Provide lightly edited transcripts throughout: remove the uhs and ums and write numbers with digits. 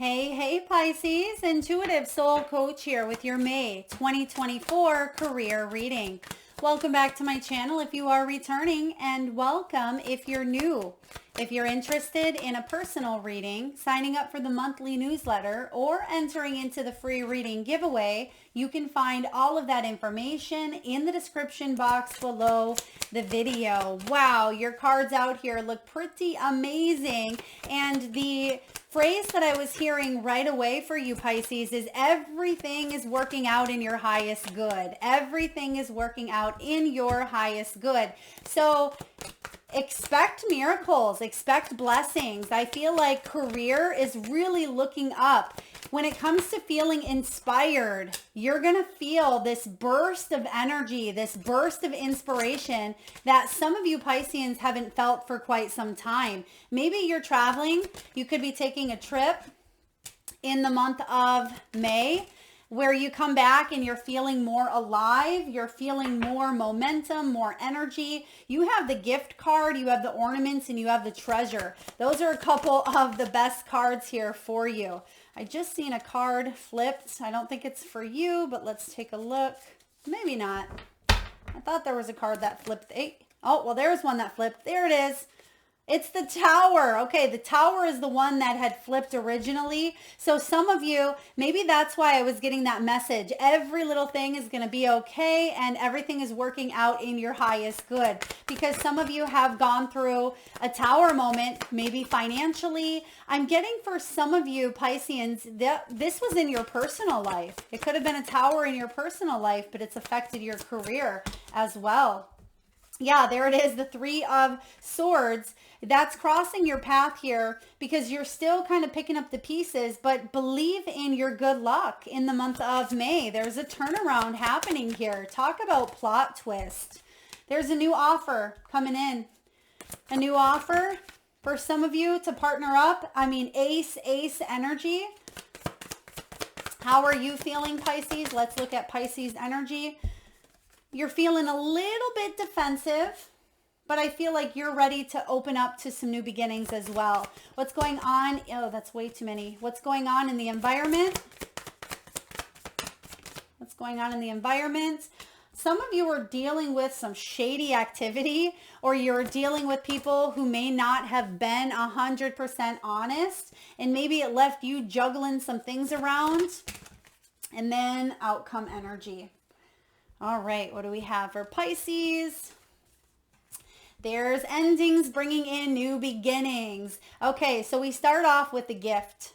Hey, Pisces, Intuitive Soul Coach here with your May 2024 career reading. Welcome back to my channel if you are returning, and welcome if you're new. If you're interested in a personal reading, signing up for the monthly newsletter, or entering into the free reading giveaway, you can find all of that information in the description box below the video. Wow, your cards out here look pretty amazing. And the phrase that I was hearing right away for you, Pisces, is everything is working out in your highest good. Everything is working out in your highest good. So expect miracles, expect blessings. I feel like career is really looking up. When it comes to feeling inspired, you're going to feel this burst of energy, this burst of inspiration that some of you Pisceans haven't felt for quite some time. Maybe you're traveling. You could be taking a trip in the month of May, where you come back and you're feeling more alive, you're feeling more momentum, more energy. You have the gift card, you have the ornaments, and you have the treasure. Those are a couple of the best cards here for you. I just seen a card flipped. I don't think it's for you, but let's take a look. Maybe not. I thought there was a card that flipped. Oh, well, there's one that flipped. There it is. It's the Tower. Okay, the Tower is the one that had flipped originally. So some of you, maybe that's why I was getting that message. Every little thing is going to be okay and everything is working out in your highest good. Because some of you have gone through a Tower moment, maybe financially. I'm getting for some of you Pisceans, this was in your personal life. It could have been a Tower in your personal life, but it's affected your career as well. Yeah, there it is, the Three of Swords. That's crossing your path here because you're still kind of picking up the pieces, but believe in your good luck in the month of May. There's a turnaround happening here. Talk about plot twist. There's a new offer coming in. A new offer for some of you to partner up. I mean, ace energy. How are you feeling, Pisces? Let's look at Pisces energy. You're feeling a little bit defensive, but I feel like you're ready to open up to some new beginnings as well. What's going on? Oh, that's way too many. What's going on in the environment? What's going on in the environment? Some of you are dealing with some shady activity, or you're dealing with people who may not have been 100% honest, and maybe it left you juggling some things around. And then outcome energy. All right, what do we have for Pisces? There's endings bringing in new beginnings. Okay, so we start off with the gift.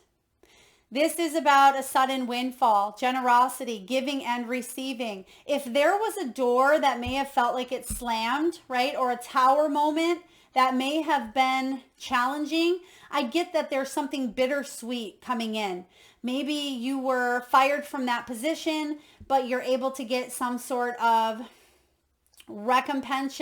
This is about a sudden windfall, generosity, giving and receiving. If there was a door that may have felt like it slammed, right, or a Tower moment that may have been challenging, I get that there's something bittersweet coming in. Maybe you were fired from that position, but you're able to get some sort of recompense,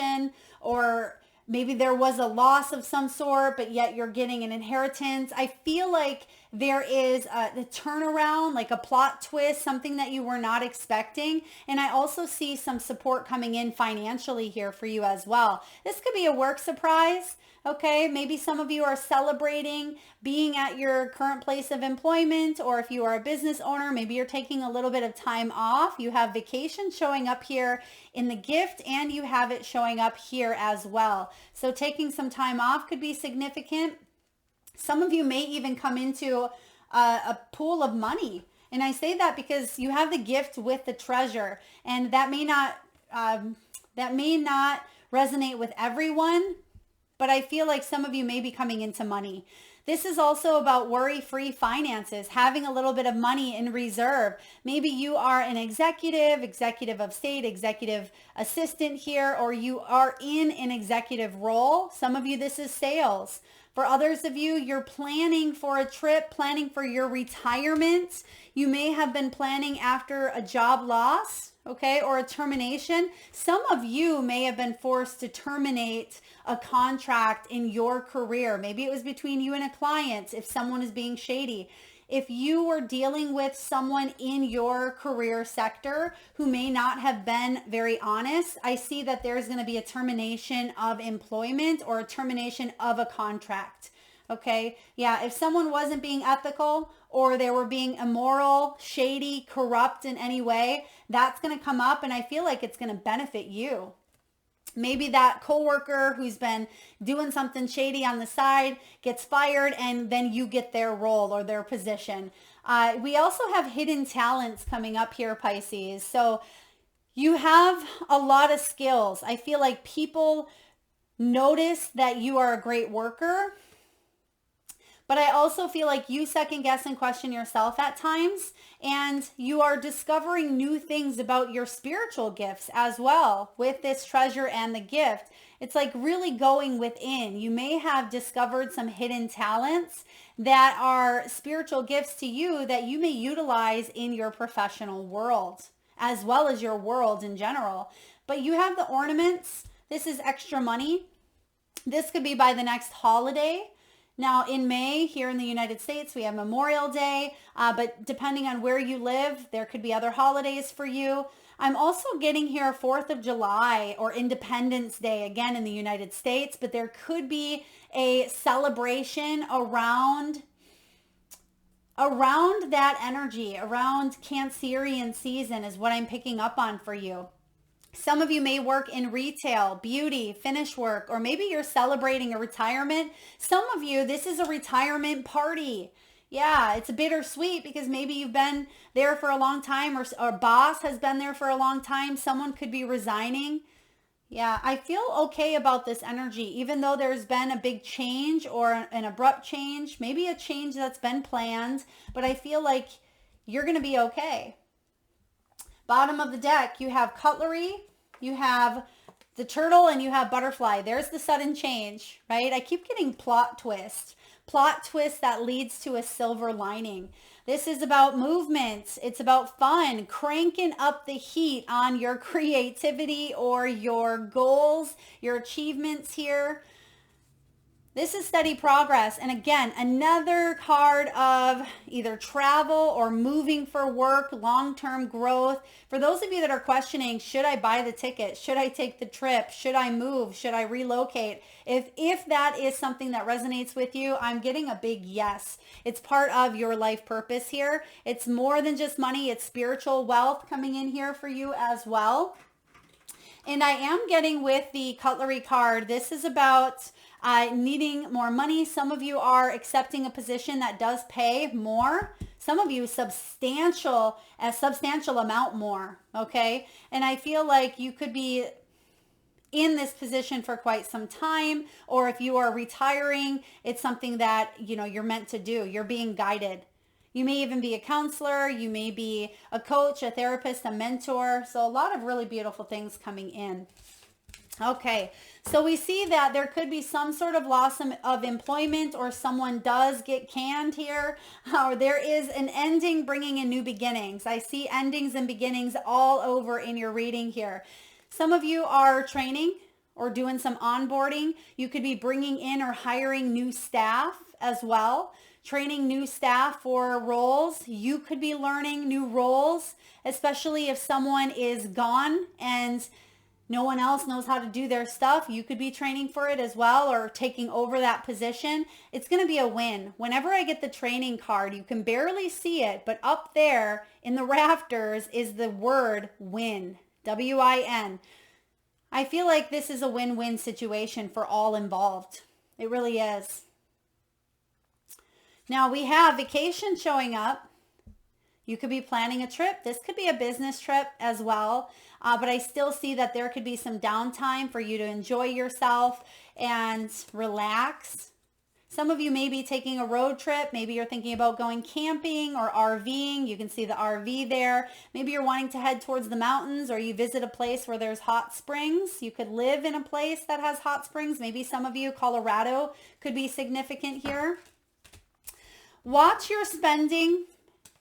or maybe there was a loss of some sort, but yet you're getting an inheritance. I feel like there is a turnaround, like a plot twist, something that you were not expecting. And I also see some support coming in financially here for you as well. This could be a work surprise. Okay, maybe some of you are celebrating being at your current place of employment, or if you are a business owner, maybe you're taking a little bit of time off. You have vacation showing up here in the gift, and you have it showing up here as well. So taking some time off could be significant. Some of you may even come into a pool of money. And I say that because you have the gift with the treasure, and that may not resonate with everyone. But I feel like some of you may be coming into money. This is also about worry-free finances, having a little bit of money in reserve. Maybe you are an executive of state, executive assistant here, or you are in an executive role. Some of you, this is sales. For others of you, you're planning for a trip, planning for your retirement. You may have been planning after a job loss, okay, or a termination. Some of you may have been forced to terminate a contract in your career. Maybe it was between you and a client if someone is being shady. If you were dealing with someone in your career sector who may not have been very honest, I see that there's going to be a termination of employment or a termination of a contract. Okay. Yeah. If someone wasn't being ethical or they were being immoral, shady, corrupt in any way, that's going to come up. And I feel like it's going to benefit you. Maybe that coworker who's been doing something shady on the side gets fired and then you get their role or their position. We also have hidden talents coming up here, Pisces. So you have a lot of skills. I feel like people notice that you are a great worker, but I also feel like you second guess and question yourself at times, and you are discovering new things about your spiritual gifts as well with this treasure and the gift. It's like really going within. You may have discovered some hidden talents that are spiritual gifts to you that you may utilize in your professional world as well as your world in general. But you have the ornaments. This is extra money. This could be by the next holiday. Now in May here in the United States, we have Memorial Day, but depending on where you live, there could be other holidays for you. I'm also getting here 4th of July or Independence Day again in the United States, but there could be a celebration around that energy, around Cancerian season is what I'm picking up on for you. Some of you may work in retail, beauty, finish work, or maybe you're celebrating a retirement. Some of you, this is a retirement party. Yeah, it's a bittersweet because maybe you've been there for a long time or a boss has been there for a long time. Someone could be resigning. Yeah, I feel okay about this energy, even though there's been a big change or an abrupt change, maybe a change that's been planned, but I feel like you're going to be okay. Bottom of the deck, you have cutlery, you have the turtle, and you have butterfly. There's the sudden change, right? I keep getting plot twist that leads to a silver lining. This is about movement. It's about fun, cranking up the heat on your creativity or your goals, your achievements here. This is steady progress. And again, another card of either travel or moving for work, long-term growth. For those of you that are questioning, should I buy the ticket? Should I take the trip? Should I move? Should I relocate? If that is something that resonates with you, I'm getting a big yes. It's part of your life purpose here. It's more than just money. It's spiritual wealth coming in here for you as well. And I am getting with the cutlery card. This is about needing more money. Some of you are accepting a position that does pay more. Some of you a substantial amount more. Okay. And I feel like you could be in this position for quite some time, or if you are retiring, it's something that, you're meant to do. You're being guided. You may even be a counselor. You may be a coach, a therapist, a mentor. So a lot of really beautiful things coming in. Okay, so we see that there could be some sort of loss of employment, or someone does get canned here, or there is an ending bringing in new beginnings. I see endings and beginnings all over in your reading here. Some of you are training or doing some onboarding. You could be bringing in or hiring new staff as well, training new staff for roles. You could be learning new roles, especially if someone is gone and no one else knows how to do their stuff. You could be training for it as well, or taking over that position. It's going to be a win. Whenever I get the training card, you can barely see it, but up there in the rafters is the word win, W-I-N. I feel like this is a win-win situation for all involved. It really is. Now we have vacation showing up. You could be planning a trip. This could be a business trip as well. But I still see that there could be some downtime for you to enjoy yourself and relax. Some of you may be taking a road trip. Maybe you're thinking about going camping or RVing. You can see the RV there. Maybe you're wanting to head towards the mountains, or you visit a place where there's hot springs. You could live in a place that has hot springs. Maybe some of you, Colorado could be significant here. Watch your spending.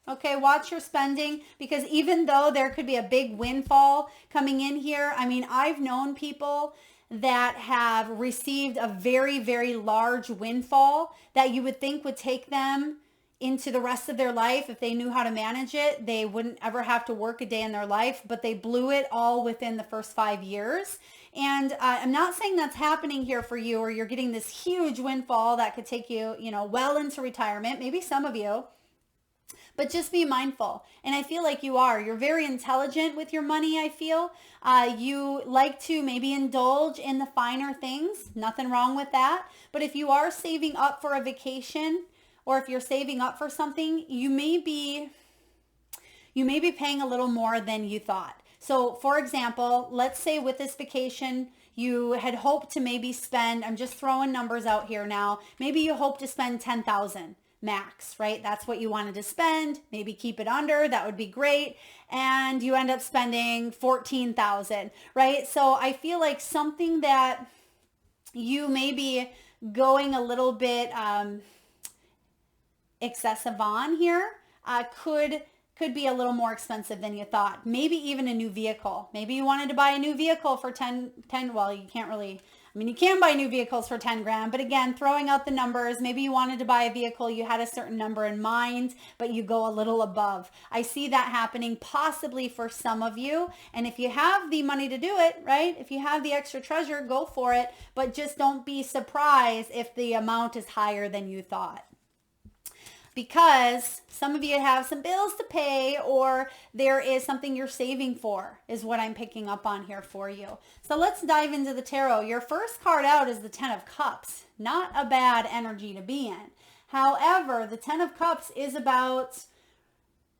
Okay, watch your spending, because even though there could be a big windfall coming in here, I mean, I've known people that have received a very, very large windfall that you would think would take them into the rest of their life. If they knew how to manage it, they wouldn't ever have to work a day in their life, but they blew it all within the first 5 years. And I'm not saying that's happening here for you, or you're getting this huge windfall that could take you, well into retirement. Maybe some of you. But just be mindful. And I feel like you are. You're very intelligent with your money, I feel. You like to maybe indulge in the finer things. Nothing wrong with that. But if you are saving up for a vacation, or if you're saving up for something, you may be paying a little more than you thought. So for example, let's say with this vacation, you had hoped to maybe spend, I'm just throwing numbers out here now, maybe you hope to spend 10,000 max, right? That's what you wanted to spend. Maybe keep it under, that would be great. And you end up spending 14,000, right? So I feel like something that you may be going a little bit excessive on here could be a little more expensive than you thought. Maybe even a new vehicle. Maybe you wanted to buy a new vehicle for 10, well, you can't really, you can buy new vehicles for 10 grand, but again, throwing out the numbers, maybe you wanted to buy a vehicle, you had a certain number in mind, but you go a little above. I see that happening possibly for some of you. And if you have the money to do it, right? If you have the extra treasure, go for it, but just don't be surprised if the amount is higher than you thought. Because some of you have some bills to pay, or there is something you're saving for, is what I'm picking up on here for you. So let's dive into the tarot. Your first card out is the Ten of Cups. Not a bad energy to be in. However, the Ten of Cups is about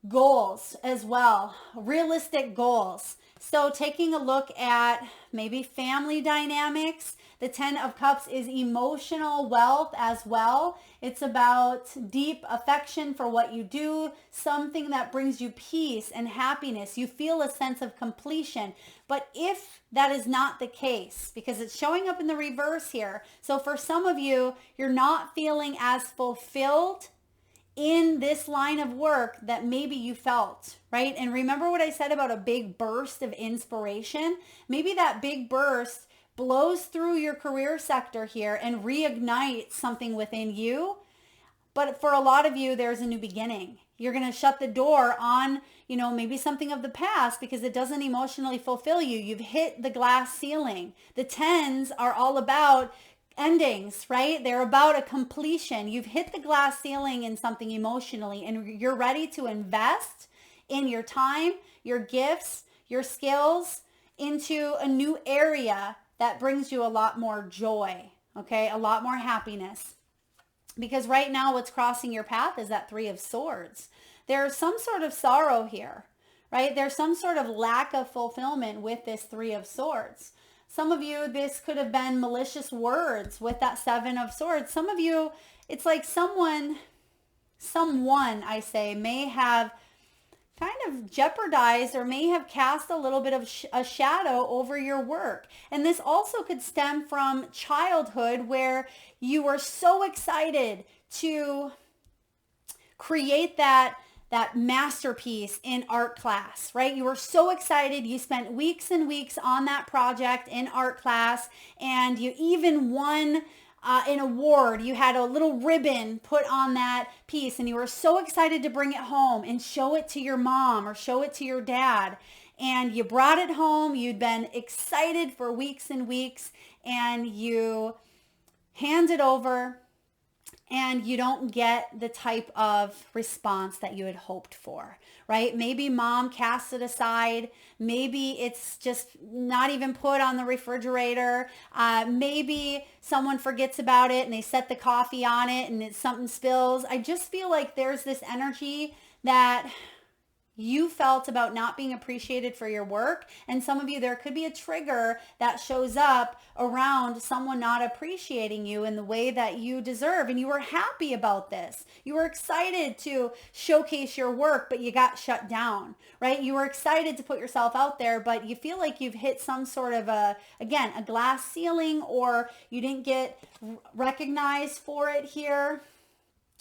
goals as well, realistic goals. So taking a look at maybe family dynamics. The Ten of Cups is emotional wealth as well. It's about deep affection for what you do, something that brings you peace and happiness. You feel a sense of completion. But if that is not the case, because it's showing up in the reverse here. So for some of you, you're not feeling as fulfilled in this line of work that maybe you felt, right? And remember what I said about a big burst of inspiration? Maybe that big burst blows through your career sector here and reignites something within you. But for a lot of you, there's a new beginning. You're going to shut the door on, maybe something of the past because it doesn't emotionally fulfill you. You've hit the glass ceiling. The tens are all about endings, right? They're about a completion. You've hit the glass ceiling in something emotionally, and you're ready to invest in your time, your gifts, your skills into a new area that brings you a lot more joy, okay? A lot more happiness. Because right now what's crossing your path is that Three of Swords. There's some sort of sorrow here, right? There's some sort of lack of fulfillment with this Three of Swords. Some of you, this could have been malicious words with that Seven of Swords. Some of you, it's like someone I say, may have kind of jeopardized or may have cast a little bit of a shadow over your work. And this also could stem from childhood, where you were so excited to create that masterpiece in art class, right? You were so excited. You spent weeks and weeks on that project in art class, and you even won an award. You had a little ribbon put on that piece, and you were so excited to bring it home and show it to your mom or show it to your dad. And you brought it home. You'd been excited for weeks and weeks, and you hand it over, and you don't get the type of response that you had hoped for, right? Maybe mom casts it aside. Maybe it's just not even put on the refrigerator. Maybe someone forgets about it and they set the coffee on it and something spills. I just feel like there's this energy that you felt about not being appreciated for your work. And some of you, there could be a trigger that shows up around someone not appreciating you in the way that you deserve. And you were happy about this. You were excited to showcase your work, but you got shut down, right? You were excited to put yourself out there, but you feel like you've hit some sort of a glass ceiling, or you didn't get recognized for it here,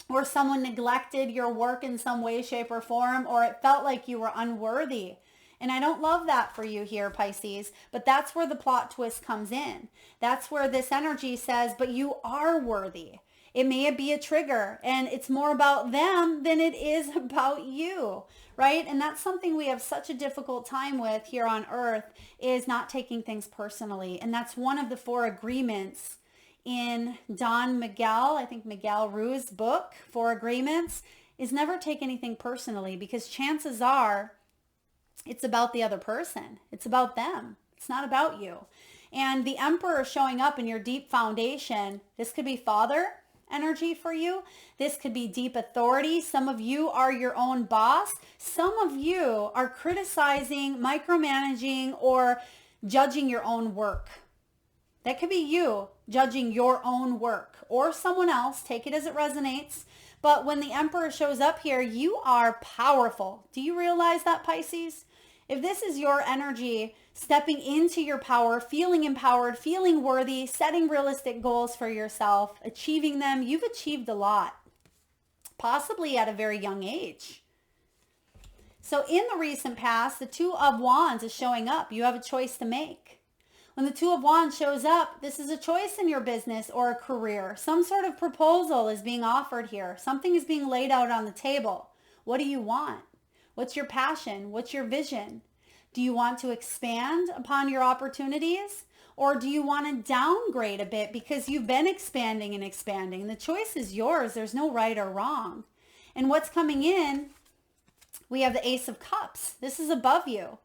or someone neglected your work in some way, shape, or form, or it felt like you were unworthy. And I don't love that for you here, Pisces, but that's where the plot twist comes in. That's where this energy says, but you are worthy. It may be a trigger, and it's more about them than it is about you, right? And that's something we have such a difficult time with here on earth, is not taking things personally. And that's one of the 4 agreements in Don Miguel, I think Miguel Ruiz's book, 4 Agreements, is never take anything personally, because chances are it's about the other person. It's about them. It's not about you. And the Emperor showing up in your deep foundation, this could be father energy for you. This could be deep authority. Some of you are your own boss. Some of you are criticizing, micromanaging, or judging your own work. That could be you judging your own work, or someone else. Take it as it resonates. But when the Emperor shows up here, you are powerful. Do you realize that, Pisces? If this is your energy, stepping into your power, feeling empowered, feeling worthy, setting realistic goals for yourself, achieving them, you've achieved a lot, possibly at a very young age. So in the recent past, the 2 of Wands is showing up. You have a choice to make. When the 2 of Wands shows up, this is a choice in your business or a career. Some sort of proposal is being offered here. Something is being laid out on the table. What do you want? What's your passion? What's your vision? Do you want to expand upon your opportunities, or do you want to downgrade a bit because you've been expanding and expanding? The choice is yours. There's no right or wrong. And what's coming in, we have the Ace of Cups. This is above you.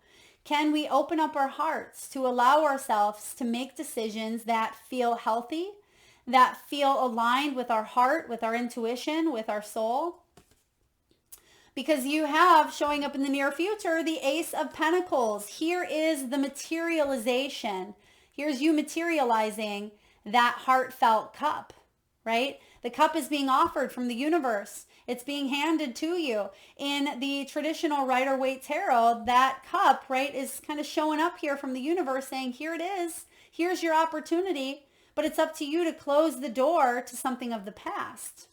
Can we open up our hearts to allow ourselves to make decisions that feel healthy, that feel aligned with our heart, with our intuition, with our soul? Because you have, showing up in the near future, the Ace of Pentacles. Here is the materialization. Here's you materializing that heartfelt cup, right? The cup is being offered from the universe. It's being handed to you. In the traditional Rider-Waite Tarot, that cup, right, is kind of showing up here from the universe saying, here it is. Here's your opportunity. But it's up to you to close the door to something of the past.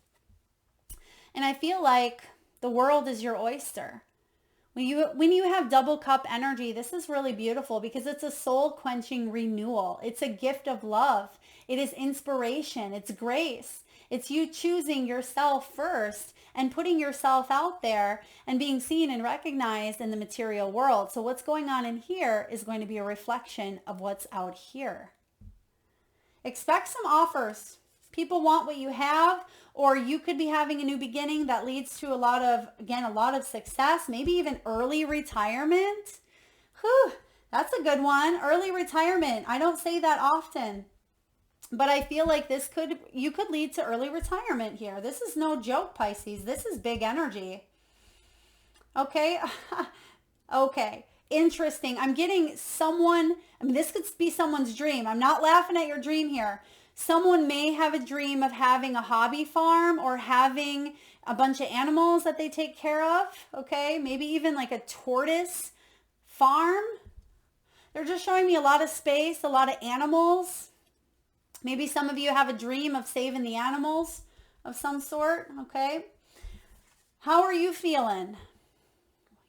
And I feel like the world is your oyster. When you have double cup energy, this is really beautiful because it's a soul quenching renewal. It's a gift of love. It is inspiration. It's grace. It's you choosing yourself first and putting yourself out there and being seen and recognized in the material world. So what's going on in here is going to be a reflection of what's out here. Expect some offers. People want what you have, or you could be having a new beginning that leads to a lot of success, maybe even early retirement. Whew, that's a good one. Early retirement. I don't say that often, but I feel like you could lead to early retirement here. This is no joke, Pisces. This is big energy. Okay. Okay. Interesting. I'm getting someone, this could be someone's dream. I'm not laughing at your dream here. Someone may have a dream of having a hobby farm or having a bunch of animals that they take care of, okay? Maybe even like a tortoise farm. They're just showing me a lot of space, a lot of animals. Maybe some of you have a dream of saving the animals of some sort, okay? How are you feeling?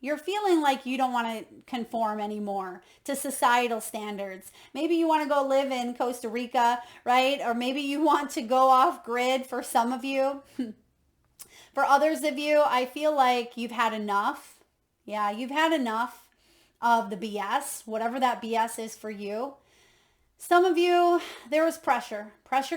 You're feeling like you don't want to conform anymore to societal standards. Maybe you want to go live in Costa Rica, right? Or maybe you want to go off grid for some of you. For others of you, I feel like you've had enough. Yeah, you've had enough of the BS, whatever that BS is for you. Some of you, there was pressure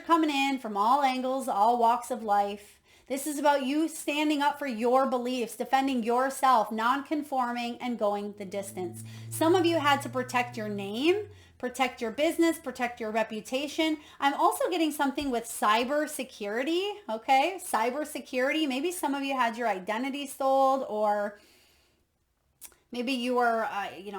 coming in from all angles, all walks of life. This is about you standing up for your beliefs, defending yourself, non-conforming, and going the distance. Some of you had to protect your name, protect your business, protect your reputation. I'm also getting something with cyber security, okay? Cyber security. Maybe some of you had your identity sold, or maybe you were,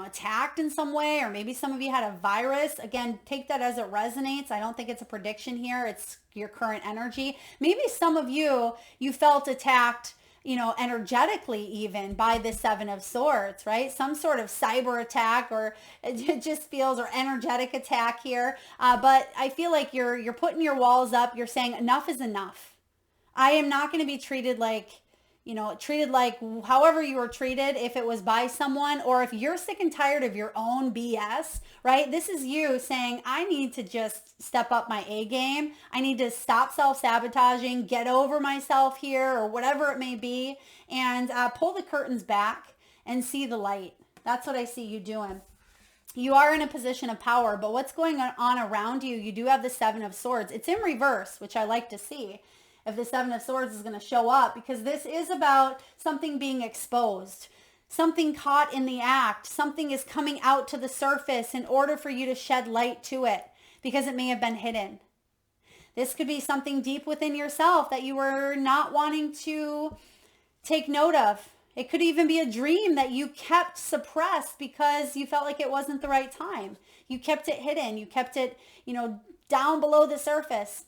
attacked in some way, or maybe some of you had a virus. Again, take that as it resonates. I don't think it's a prediction here. It's your current energy. Maybe some of you felt attacked, energetically even by the Seven of Swords, right? Some sort of cyber attack, or it just feels, or energetic attack here. But I feel like you're putting your walls up. You're saying enough is enough. I am not going to be treated like, treated like however you were treated, if it was by someone, or if you're sick and tired of your own BS, right? This is you saying, I need to just step up my A game. I need to stop self-sabotaging, get over myself here, or whatever it may be, and pull the curtains back and see the light. That's what I see you doing. You are in a position of power, but what's going on around you? You do have the Seven of Swords. It's in reverse, which I like to see. If the Seven of Swords is going to show up, because this is about something being exposed, something caught in the act, something is coming out to the surface in order for you to shed light to it, because it may have been hidden. This could be something deep within yourself that you were not wanting to take note of. It could even be a dream that you kept suppressed because you felt like it wasn't the right time. You kept it hidden. You kept it, down below the surface.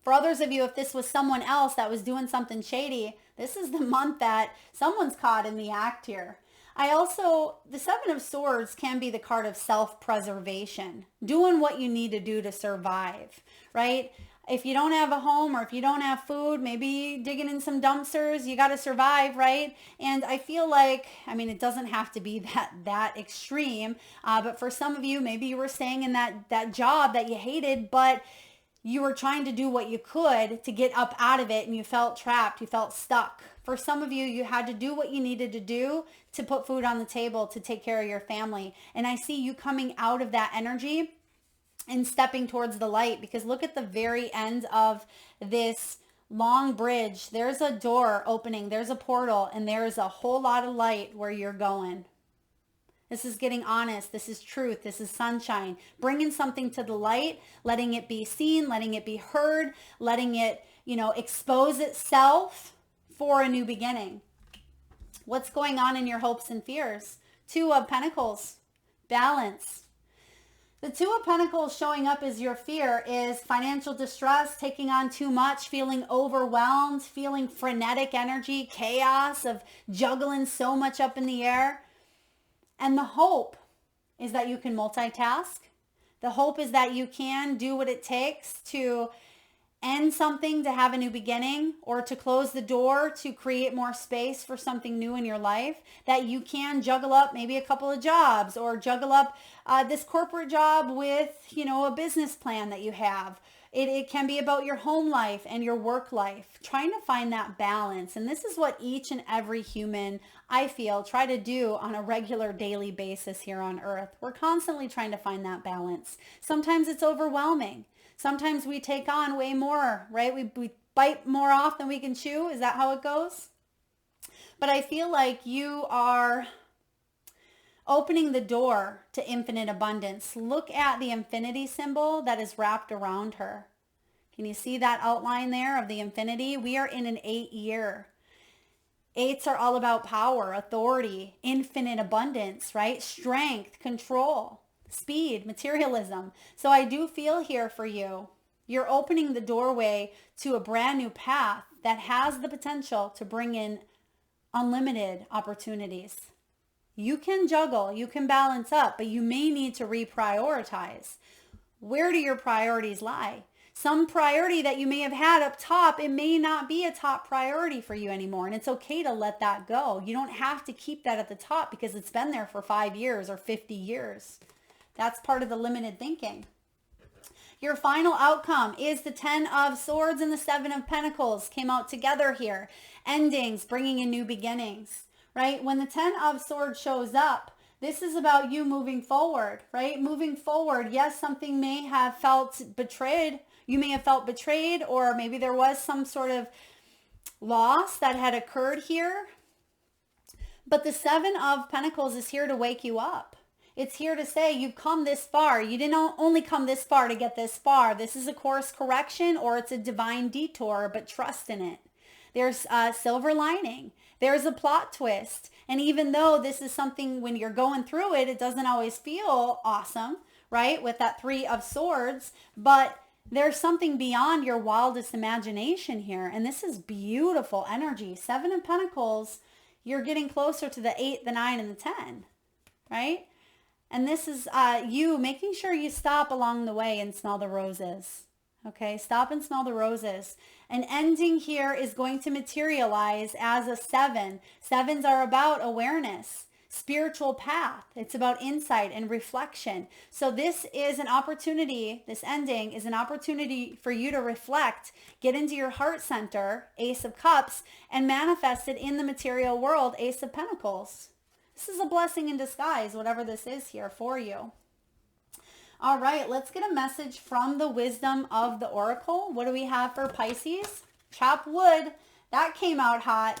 For others of you, if this was someone else that was doing something shady, this is the month that someone's caught in the act here. The Seven of Swords can be the card of self-preservation, doing what you need to do to survive, right? If you don't have a home or if you don't have food, maybe digging in some dumpsters, you got to survive, right? And I feel like, it doesn't have to be that extreme, but for some of you, maybe you were staying in that job that you hated, but you were trying to do what you could to get up out of it and you felt trapped, you felt stuck. For some of you, you had to do what you needed to do to put food on the table, to take care of your family. And I see you coming out of that energy and stepping towards the light, because look at the very end of this long bridge. There's a door opening, there's a portal, and there's a whole lot of light where you're going. This is getting honest. This is truth. This is sunshine. Bringing something to the light, letting it be seen, letting it be heard, letting it, expose itself for a new beginning. What's going on in your hopes and fears? Two of Pentacles, balance. The Two of Pentacles showing up as your fear is financial distress, taking on too much, feeling overwhelmed, feeling frenetic energy, chaos of juggling so much up in the air. And the hope is that you can multitask. The hope is that you can do what it takes to end something, to have a new beginning, or to close the door to create more space for something new in your life. That you can juggle up maybe a couple of jobs, or juggle up this corporate job with, a business plan that you have. It can be about your home life and your work life, trying to find that balance. And this is what each and every human, I feel, try to do on a regular daily basis here on earth. We're constantly trying to find that balance. Sometimes it's overwhelming. Sometimes we take on way more, right? We bite more off than we can chew. Is that how it goes? But I feel like you are opening the door to infinite abundance. Look at the infinity symbol that is wrapped around her. Can you see that outline there of the infinity? We are in an 8 year. 8s are all about power, authority, infinite abundance, right? Strength, control, speed, materialism. So I do feel here for you. You're opening the doorway to a brand new path that has the potential to bring in unlimited opportunities. You can juggle, you can balance up, but you may need to reprioritize. Where do your priorities lie? Some priority that you may have had up top, it may not be a top priority for you anymore. And it's okay to let that go. You don't have to keep that at the top because it's been there for 5 years or 50 years. That's part of the limited thinking. Your final outcome is the 10 of Swords and the 7 of Pentacles came out together here. Endings, bringing in new beginnings, right? When the 10 of Swords shows up, this is about you moving forward, right? Moving forward. Yes, something may have felt betrayed. You may have felt betrayed, or maybe there was some sort of loss that had occurred here. But the 7 of Pentacles is here to wake you up. It's here to say you've come this far. You didn't only come this far to get this far. This is a course correction or it's a divine detour, but trust in it. There's a silver lining. There's a plot twist. And even though this is something when you're going through it, it doesn't always feel awesome, right? With that 3 of Swords, but there's something beyond your wildest imagination here. And this is beautiful energy. 7 of Pentacles, you're getting closer to the 8, the 9, and the 10, right? And this is you making sure you stop along the way and smell the roses. Okay, stop and smell the roses. An ending here is going to materialize as a 7. 7s are about awareness, spiritual path. It's about insight and reflection. So this is an opportunity, this ending is an opportunity for you to reflect, get into your heart center, Ace of Cups, and manifest it in the material world, Ace of Pentacles. This is a blessing in disguise, whatever this is here for you. All right, let's get a message from the wisdom of the oracle. What do we have for Pisces? Chop wood. That came out hot.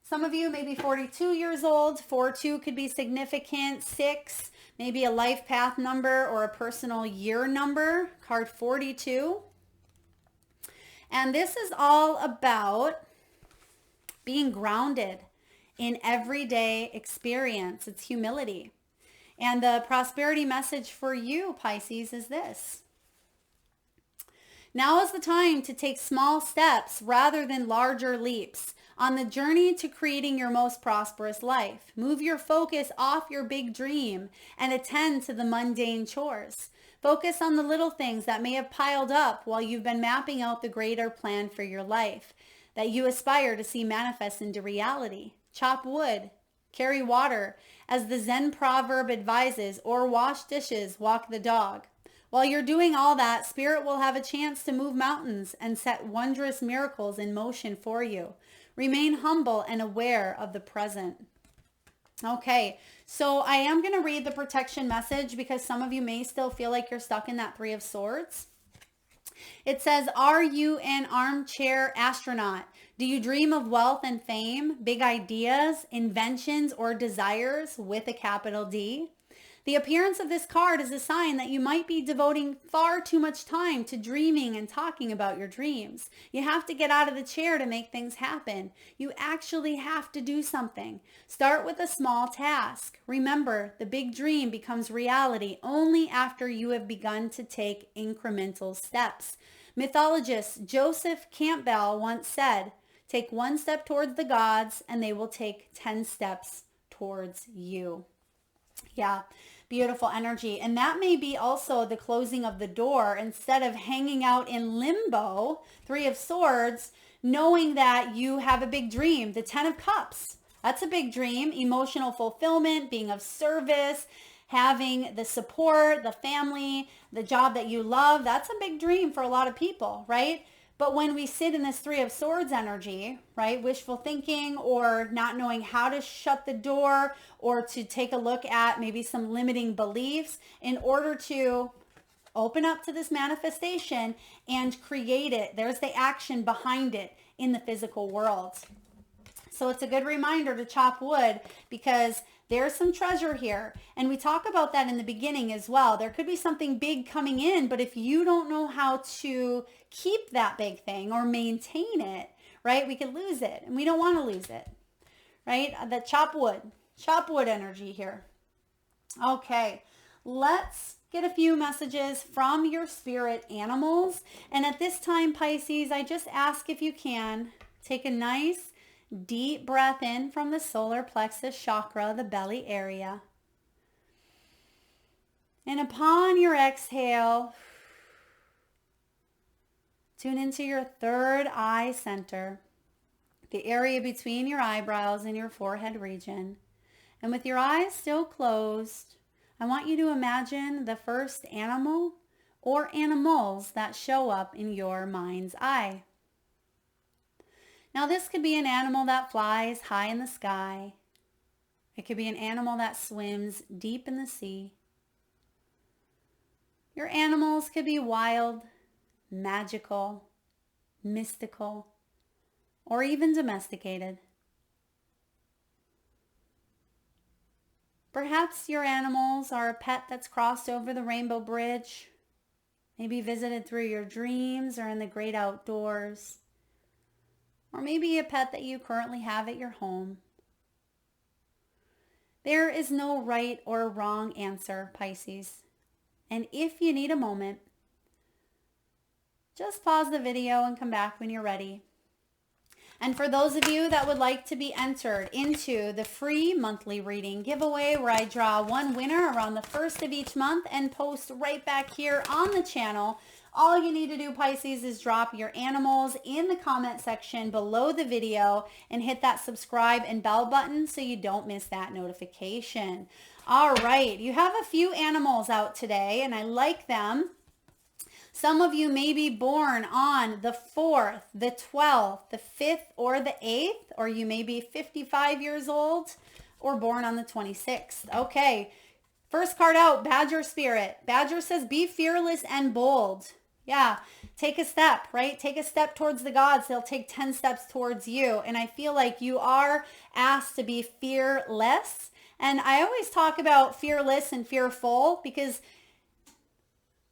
Some of you may be 42 years old. 4-2 could be significant. 6, maybe a life path number or a personal year number. Card 42. And this is all about being grounded in everyday experience. It's humility. And the prosperity message for you, Pisces, is this. Now is the time to take small steps rather than larger leaps on the journey to creating your most prosperous life. Move your focus off your big dream and attend to the mundane chores. Focus on the little things that may have piled up while you've been mapping out the greater plan for your life that you aspire to see manifest into reality. Chop wood, carry water, as the Zen proverb advises, or wash dishes, walk the dog. While you're doing all that, Spirit will have a chance to move mountains and set wondrous miracles in motion for you. Remain humble and aware of the present. Okay, so I am going to read the protection message because some of you may still feel like you're stuck in that 3 of Swords. It says, are you an armchair astronaut? Do you dream of wealth and fame, big ideas, inventions, or desires with a capital D? The appearance of this card is a sign that you might be devoting far too much time to dreaming and talking about your dreams. You have to get out of the chair to make things happen. You actually have to do something. Start with a small task. Remember, the big dream becomes reality only after you have begun to take incremental steps. Mythologist Joseph Campbell once said, take 1 step towards the gods and they will take 10 steps towards you. Yeah, beautiful energy. And that may be also the closing of the door. Instead of hanging out in limbo, 3 of Swords, knowing that you have a big dream, the 10 of Cups. That's a big dream. Emotional fulfillment, being of service, having the support, the family, the job that you love. That's a big dream for a lot of people, right? But when we sit in this 3 of Swords energy, right, wishful thinking or not knowing how to shut the door or to take a look at maybe some limiting beliefs in order to open up to this manifestation and create it. There's the action behind it in the physical world. So it's a good reminder to chop wood because there's some treasure here. And we talk about that in the beginning as well. There could be something big coming in, but if you don't know how to keep that big thing or maintain it, right, we could lose it. And we don't want to lose it, right? The chop wood energy here. Okay, let's get a few messages from your spirit animals. And at this time, Pisces, I just ask if you can take a nice deep breath in from the solar plexus chakra, the belly area. And upon your exhale, tune into your 3rd eye center, the area between your eyebrows and your forehead region. And with your eyes still closed, I want you to imagine the first animal or animals that show up in your mind's eye. Now, this could be an animal that flies high in the sky. It could be an animal that swims deep in the sea. Your animals could be wild, magical, mystical, or even domesticated. Perhaps your animals are a pet that's crossed over the rainbow bridge, maybe visited through your dreams or in the great outdoors. Or maybe a pet that you currently have at your home. There is no right or wrong answer, Pisces. And if you need a moment, just pause the video and come back when you're ready. And for those of you that would like to be entered into the free monthly reading giveaway where I draw one winner around the 1st of each month and post right back here on the channel All you need to do, Pisces, is drop your animals in the comment section below the video and hit that subscribe and bell button so you don't miss that notification. All right, you have a few animals out today, and I like them. Some of you may be born on the 4th, the 12th, the 5th, or the 8th, or you may be 55 years old or born on the 26th. Okay, first card out, Badger Spirit. Badger says, be fearless and bold. Yeah, take a step, right? Take a step towards the gods. They'll take 10 steps towards you. And I feel like you are asked to be fearless. And I always talk about fearless and fearful because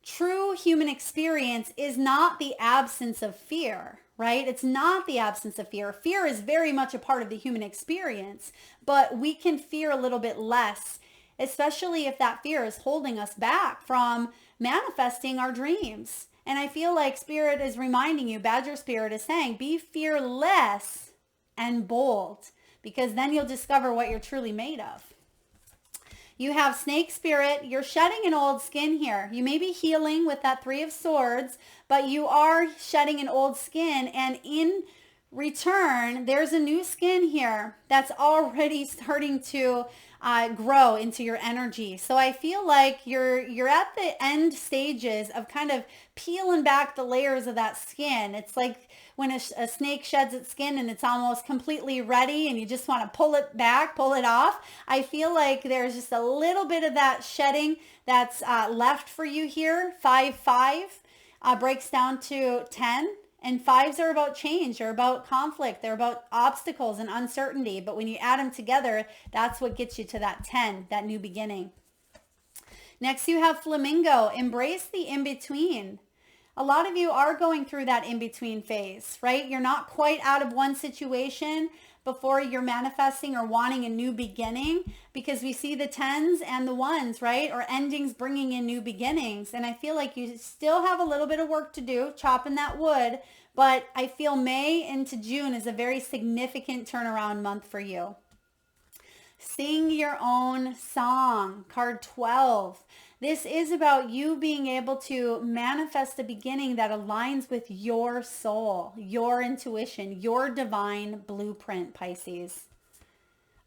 true human experience is not the absence of fear, right? It's not the absence of fear. Fear is very much a part of the human experience, but we can fear a little bit less, especially if that fear is holding us back from manifesting our dreams. And I feel like Spirit is reminding you, Badger Spirit is saying, be fearless and bold, because then you'll discover what you're truly made of. You have Snake Spirit. You're shedding an old skin here. You may be healing with that 3 of Swords, but you are shedding an old skin, and in return, there's a new skin here that's already starting to grow into your energy. So I feel like you're at the end stages of kind of peeling back the layers of that skin. It's like when a snake sheds its skin and it's almost completely ready and you just want to pull it back, pull it off. I feel like there's just a little bit of that shedding that's left for you here. 5-5 breaks down to 10. And 5s are about change. They're about conflict. They're about obstacles and uncertainty. But when you add them together, that's what gets you to that 10, that new beginning. Next, you have Flamingo. Embrace the in-between. A lot of you are going through that in-between phase, right? You're not quite out of one situation before you're manifesting or wanting a new beginning, because we see the 10s and the 1s, right? Or endings bringing in new beginnings. And I feel like you still have a little bit of work to do, chopping that wood, but I feel May into June is a very significant turnaround month for you. Sing your own song, card 12. This is about you being able to manifest a beginning that aligns with your soul, your intuition, your divine blueprint, Pisces.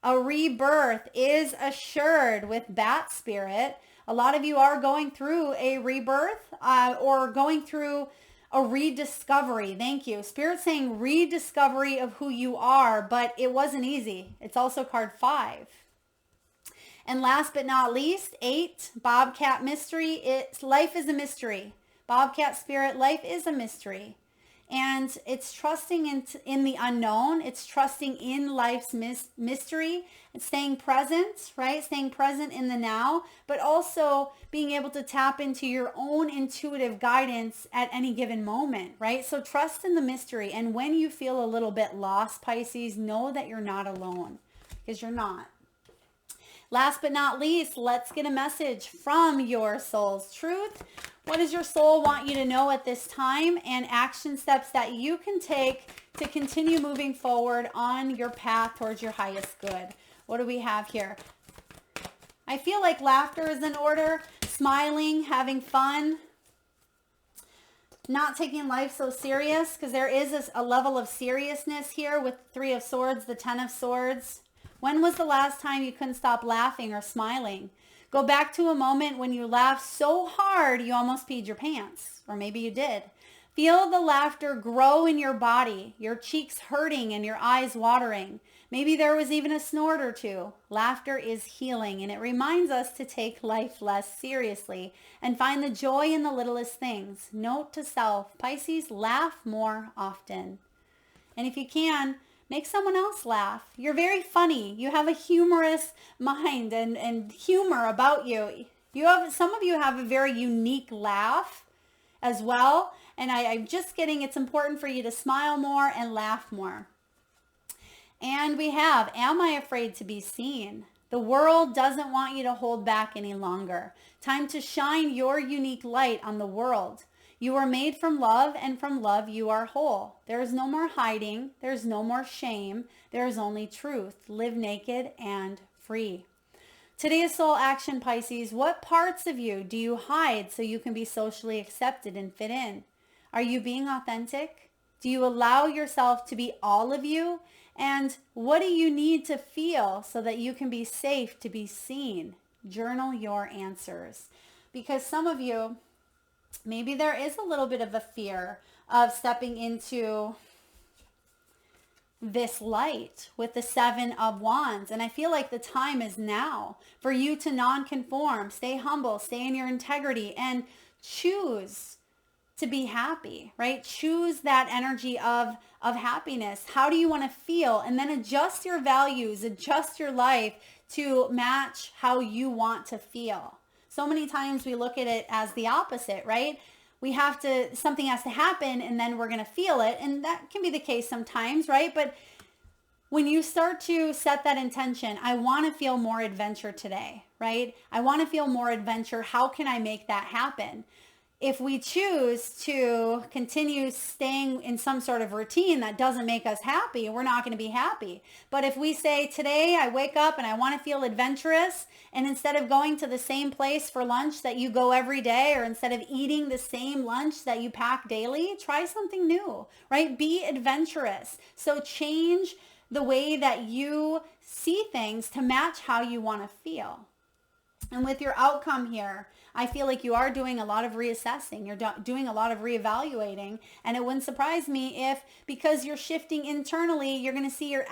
A rebirth is assured with Bat Spirit. A lot of you are going through a rebirth or going through a rediscovery. Thank you. Spirit saying rediscovery of who you are, but it wasn't easy. It's also card 5. And last but not least, 8, Bobcat Mystery. Life is a mystery. Bobcat Spirit, life is a mystery. And it's trusting in the unknown. It's trusting in life's mystery. It's staying present, right? Staying present in the now, but also being able to tap into your own intuitive guidance at any given moment, right? So trust in the mystery. And when you feel a little bit lost, Pisces, know that you're not alone, because you're not. Last but not least, let's get a message from your soul's truth. What does your soul want you to know at this time, and action steps that you can take to continue moving forward on your path towards your highest good? What do we have here? I feel like laughter is in order, smiling, having fun, not taking life so serious, because there is a level of seriousness here with 3 of Swords, the 10 of Swords. When was the last time you couldn't stop laughing or smiling? Go back to a moment when you laughed so hard you almost peed your pants, or maybe you did. Feel the laughter grow in your body, your cheeks hurting and your eyes watering. Maybe there was even a snort or two. Laughter is healing, and it reminds us to take life less seriously and find the joy in the littlest things. Note to self, Pisces, laugh more often. And if you can, make someone else laugh. You're very funny. You have a humorous mind and humor about you. Some of you have a very unique laugh as well. And I'm just getting, it's important for you to smile more and laugh more. And we have, am I afraid to be seen? The world doesn't want you to hold back any longer. Time to shine your unique light on the world. You are made from love, and from love you are whole. There is no more hiding. There's no more shame. There is only truth. Live naked and free. Today's soul action, Pisces. What parts of you do you hide so you can be socially accepted and fit in? Are you being authentic? Do you allow yourself to be all of you? And what do you need to feel so that you can be safe to be seen? Journal your answers. Because some of you, maybe there is a little bit of a fear of stepping into this light with the 7 of Wands. And I feel like the time is now for you to non-conform, stay humble, stay in your integrity, and choose to be happy, right? Choose that energy of happiness. How do you want to feel? And then adjust your values, adjust your life to match how you want to feel. So many times we look at it as the opposite, right? Something has to happen and then we're going to feel it. And that can be the case sometimes, right? But when you start to set that intention, I want to feel more adventure today, right? I want to feel more adventure. How can I make that happen? If we choose to continue staying in some sort of routine that doesn't make us happy, we're not going to be happy. But if we say, today I wake up and I want to feel adventurous, and instead of going to the same place for lunch that you go every day, or instead of eating the same lunch that you pack daily, try something new, right? Be adventurous. So change the way that you see things to match how you want to feel. And with your outcome here, I feel like you are doing a lot of reassessing. You're doing a lot of reevaluating. And it wouldn't surprise me if, because you're shifting internally, you're going to see your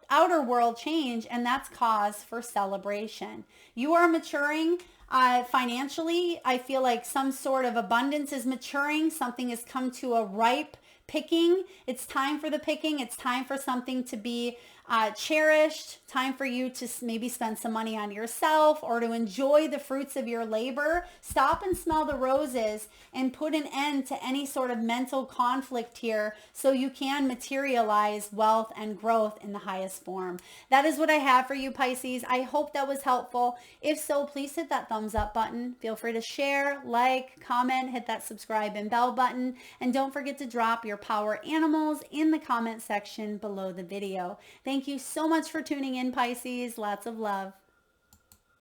outer world change. And that's cause for celebration. You are maturing financially. I feel like some sort of abundance is maturing. Something has come to a ripe picking. It's time for the picking. It's time for something to be cherished. Time for you to maybe spend some money on yourself or to enjoy the fruits of your labor. Stop and smell the roses and put an end to any sort of mental conflict here so you can materialize wealth and growth in the highest form. That is what I have for you, Pisces. I hope that was helpful. If so, please hit that thumbs up button. Feel free to share, like, comment, hit that subscribe and bell button. And don't forget to drop your power animals in the comment section below the video. Thank you so much for tuning in, Pisces. Lots of love.